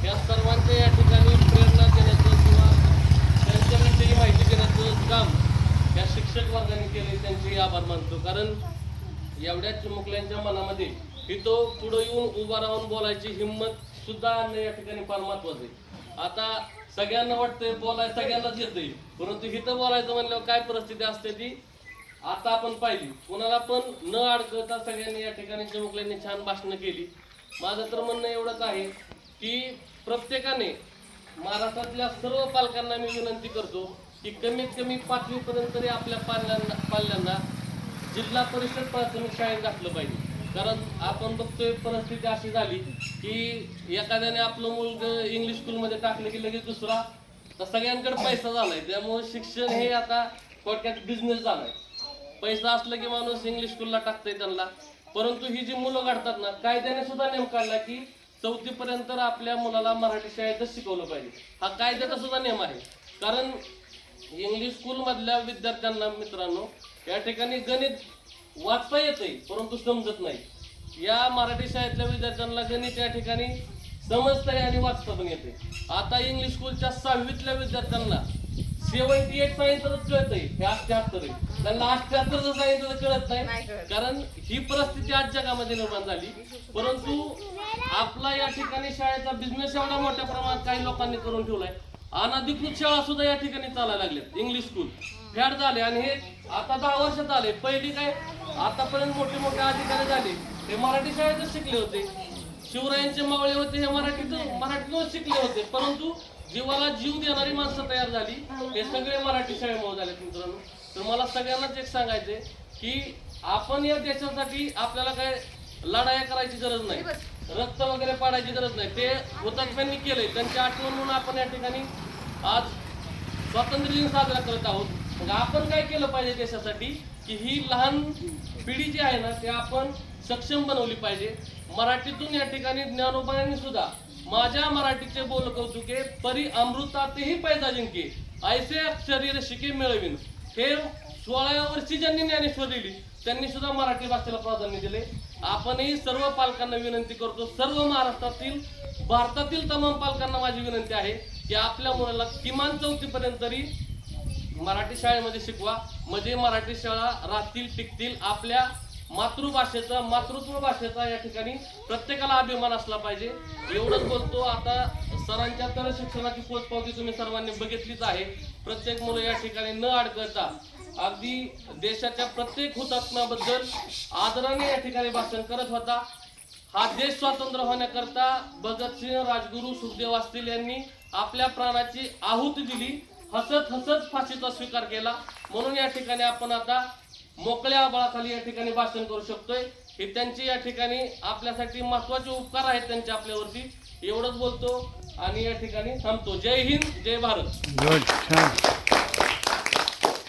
या सर्वांच्या या ठिकाणी प्रेरणा देण्याचं किंवा त्यांच्याविषयी माहिती देण्याचं काम या शिक्षक वर्गाने केले, त्यांचे आभार मानतो. कारण एवढ्या चिमुकल्यांच्या मनामध्ये ही तो पुढे येऊन उभा राहून बोलायची हिंमत सुद्धा आणणं या ठिकाणी फार महत्वाचं आहे. आता सगळ्यांना वाटतंय बोलायला सगळ्यांनाच येतंय, परंतु हिथं बोलायचं म्हणल्यावर काय परिस्थिती असते ती आता आपण पाहिली. कोणाला पण न अडकता सगळ्यांनी या ठिकाणी चिमुकल्यांनी छान भाषणं केली. माझं तर म्हणणं एवढंच आहे की प्रत्येकाने महाराष्ट्रातल्या सर्व पालकांना मी विनंती करतो की कमीत कमी 5वी पर्यंत तरी आपल्या पाल्यांना जिल्हा परिषद प्राथमिक शाळेत घातलं पाहिजे. कारण आपण बघतोय परिस्थिती अशी झाली की एखाद्याने आपलं मुलगा इंग्लिश स्कूलमध्ये टाकलं की लगेच दुसरा, तर सगळ्यांकडे पैसा झालाय. त्यामुळे शिक्षण हे आता थोडक्यात बिझनेस झालाय. पैसा असला की माणूस इंग्लिश स्कूलला टाकतंय त्यांना. परंतु ही जी मुलं घडतात ना, कायद्याने सुद्धा नेम काढला की 4थी पर्यंत आपल्या मुलाला मराठी शाळेतच शिकवलं पाहिजे. हा कायद्याचा सुद्धा नियम आहे. कारण इंग्लिश स्कूल मधल्या विद्यार्थ्यांना मित्रांनो या ठिकाणी गणित वाचता येतंय परंतु समजत नाही. या मराठी शाळेतल्या विद्यार्थ्यांना गणित या ठिकाणी समजतंय आणि वाचता पण येते. आता इंग्लिश स्कूलच्या 6वीतल्या विद्यार्थ्यांना 78 सांगितलं कळतंय, हे 78 आहे. त्यांना 78 सांगितलं कळत नाही. कारण ही परिस्थिती आज जगामध्ये निर्माण झाली. परंतु आपला या ठिकाणी शाळेचा बिझनेस एवढा मोठ्या प्रमाणात काही लोकांनी करून ठेवलाय. अनधिकृत शाळा सुद्धा या ठिकाणी चालायला लागल्यात. इंग्लिश स्कूल फॅड झाले आणि हे आता 10 वर्षात आले. पहिली काय आतापर्यंत मोठे मोठे अधिकारी झाले हे मराठी शाळेतच शिकले होते. शिवरायांचे मावळे होते हे मराठीतूनच शिकले होते. परंतु जीवाला जीव देणारी माणसं तयार झाली हे सगळे मराठी शाळेमुळे झाले. मित्रांनो, तर मला सगळ्यांनाच एक सांगायचंय की आपण या देशासाठी आपल्याला काय लढाया करायची गरज नाही, रक्त वगैरे पाडायची गरज नाही. ते हुतात्म्यांनी केलंय, त्यांची आठवण म्हणून आपण या ठिकाणी आज स्वातंत्र्य दिन साजरा करत आहोत. मग आपण काय केलं पाहिजे देशासाठी की ही लहान पिढी जी आहे ना ते आपण सक्षम बनवली पाहिजे. मराठीतून या ठिकाणी ज्ञानोबांनी सुद्धा माझ्या मराठीचे बोल कौतुके परी अमृतातेही पैदा जिंके ऐसे शरीर शिके मिळविन. हे 16व्या वर्षी ज्यांनी ज्ञानेश्वर दिली त्यांनी सुद्धा मराठी भाषेला प्राधान्य दिले. आपणही सर्व पालकांना विनंती करतो, सर्व महाराष्ट्रातील भारतातील तमाम पालकांना माझी विनंती आहे की आपल्या मुलाला किमान 4थी पर्यंत तरी मराठी शाळेमध्ये शिकवा. म्हणजे मराठी शाळा राहतील, टिकतील. आपल्या मातृभाषेचा मातृत्व भाषेचा या ठिकाणी प्रत्येकाला अभिमान असला पाहिजे. एवढंच बोलतो. आता सरांच्या तर शिक्षणाची पोचपावती तुम्ही सर्वांनी बघितलीच आहे. प्रत्येक मुलं या ठिकाणी न अडकता अगदी देशाच्या प्रत्येक हुतात्म्याबद्दल आदराने या ठिकाणी भाषण करत होता. हा देश स्वतंत्र होण्याकरता भगतसिंह, राजगुरू, सुखदेव असतील यांनी आपल्या प्राणाची आहुती दिली. हसत हसत फाशीचा स्वीकार केला. म्हणून या ठिकाणी आपण आता मोकळ्या आभाळाखाली या ठिकाणी भाषण करू शकतोय. हे त्यांचे या ठिकाणी आपल्यासाठी महत्वाचे उपकार आहेत त्यांचे आपल्यावरती. एवढंच बोलतो आणि या ठिकाणी थांबतो. जय हिंद, जय भारत.